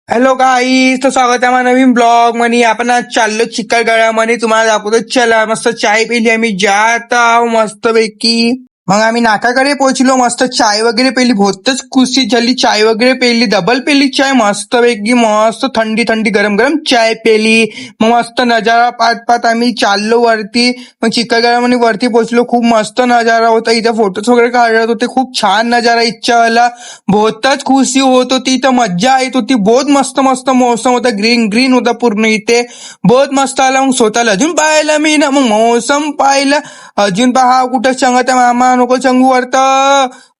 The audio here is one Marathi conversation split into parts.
हॅलो गाईस, तर स्वागत आहे माझ्या नवीन ब्लॉग मध्ये. आपण आज चाललो चिखलदऱ्यामध्ये. तुम्हाला दाखवतो. चला, मस्त चाय पिली आम्ही, जात आहो मस्त पैकी. मग आम्ही नाकाकडे पोहोचलो, मस्त चाय वगैरे पेली, बहुतच खुशी झाली. चाय वगैरे पेली, डबल पेली चाय मस्त पैकी, मस्त थंडी थंडी गरम गरम चाय पेली. मग मस्त नजारा पाहत पाहत आम्ही चाललो वरती. मग चिखलदऱ्यामध्ये वरती पोहोचलो, खूप मस्त नजारा होता. इथे फोटोज वगैरे काढत होते, खूप छान नजारा इच्छावाला, बहुतच खुशी होत होती. इथं मज्जा येत होती, बहुत मस्त मस्त मौसम होता, ग्रीन ग्रीन होता पूर्ण इथे, बहुत मस्त आला. मग स्वतःला अजून पाहायला मी ना, मग मौसम पाहिलं अजून. पहा कुठं सांगत मामा, नको सांगू वरत.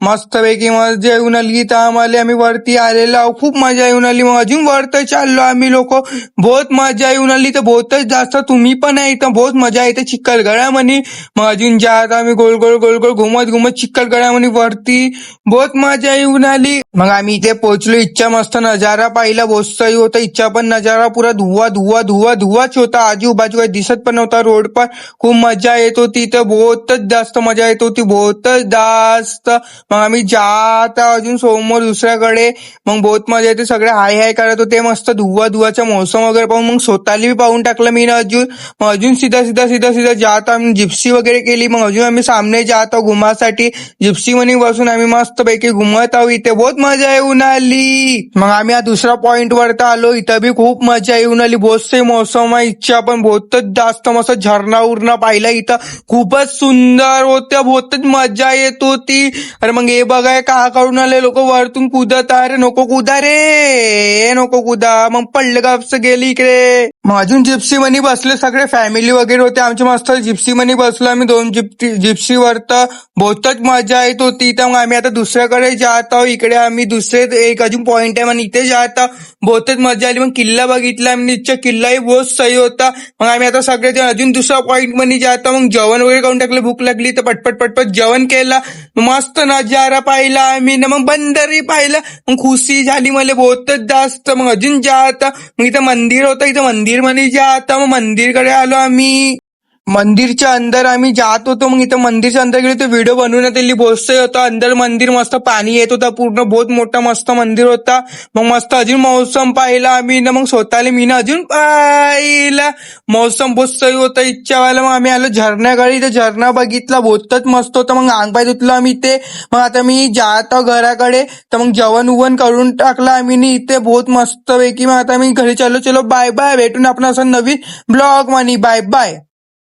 मस्त पैकी मजा येऊन आली तर आम्हाला. आम्ही वरती आलेलो आहो, खूप मजा येऊन आली. मग अजून वरत चाललो आम्ही लोक, बहुत मजा येऊन आली. तर बहुतच जास्त तुम्ही पण आहे इथं, बहुत मजा येते चिखलदऱ्यामध्ये. मग अजून जात आम्ही गोल गोल गोल गोल घुमत घुमत चिखलदऱ्यामध्ये वरती, बहुत मजा येऊन आली. मग आम्ही इथे पोहोचलो. इच्छा मस्त नजारा पाहिला, बहुत सही होता. इच्छा पण नजारा पुरा धुवा धुवा धुवा धुवाच होता, आजूबाजू काही दिसत पण नव्हता रोड पर. खूप मजा येत होती इथं, बहुतच जास्त मजा येत होती, बहुतच जास्त. मग आम्ही जात अजून समोर दुसऱ्याकडे. मग बहुत मजा येते, सगळे हाय हाय करत होते, मस्त धुवा धुवाचा मौसम वगैरे पाहून मग स्वतःला बी पाहून टाकलं मी ना अजून. मग अजून सीधा सीधा सीधा सीधा जात आम्ही जिप्सी वगैरे केली. मग अजून आम्ही सामने जात आहोत घुमासाठी. जिप्सी मध्ये बसून आम्ही मस्त पैकी घुमत आहोत इथे, बहुत मजा येऊन आली. मग आम्ही हा दुसरा पॉइंट वरती आलो, इथं बी खूप मजा येऊन आली, बहुत से मौसम आहे. इच्छा पण बहुतच जास्त मस्त झरणा उरणा पाहिला इथं, खूपच सुंदर होत्या, बहुतच मजा येत होती. अरे मग हे बघाय का करून आले लोक वरतून कुदत. अरे नको कुदा रे, नको कुदा. मग पडले कापस गेली इकडे. मग अजून जिप्सी मध्ये बसले, सगळे फॅमिली वगैरे होते आमच्या. मस्त जिप्सी मध्ये बसलो आम्ही, दोन जिप्सी वरत, बहुतच मजा येत होती. तर मग आम्ही आता दुसऱ्याकडे जात आहोत. इकडे आम्ही दुसरे एक अजून पॉइंट आहे, मग इथे जात आहोत, बहुतच मजा आली. मग किल्ला बघितला आम्ही, इच्छा किल्लाही बहुत सही होता. मग आम्ही आता सगळे अजून दुसऱ्या पॉइंट मध्ये जात आहोत. मग जेवण वगैरे करून टाकलं, भूक लागली तर पटपट पटपट जेवण केला, मस्त नजारा पाहिला आम्ही ना. मग बंदरही पाहिलं, मग खुशी झाली मला बहुतच जास्त. मग अजून जात, मग इथं मंदिर होतं, इथं मंदिर मध्ये जात, मग मंदिरकडे आलो आम्ही. मंदिरच्या अंदर आम्ही जात होतो. मग इथं मंदिरच्या अंदर गेलो, तो व्हिडिओ बनवण्यात आली, बहुत होता अंदर मंदिर, मस्त पाणी येत होता पूर्ण, बहुत मोठा मस्त मंदिर होता. मग मस्त अजून मौसम पाहिला आम्ही ना, मग स्वतःला मी ना अजून पाहिला, मौसम बहुत सही होता इच्छावाला. मग आम्ही आलो झरण्याकडे, इथे झरणा बघितला, बहुतच मस्त होता. मग अंग पाय धुतलो आम्ही इथे. मग आता मी जात आहो घराकडे. तर मग जेवण उवण करून टाकलं आम्ही इथे, बहुत मस्त पैकी. मग आता मी घरी चाललो. चलो बाय बाय, भेटून आपण असं नवीन ब्लॉग मनी, बाय बाय.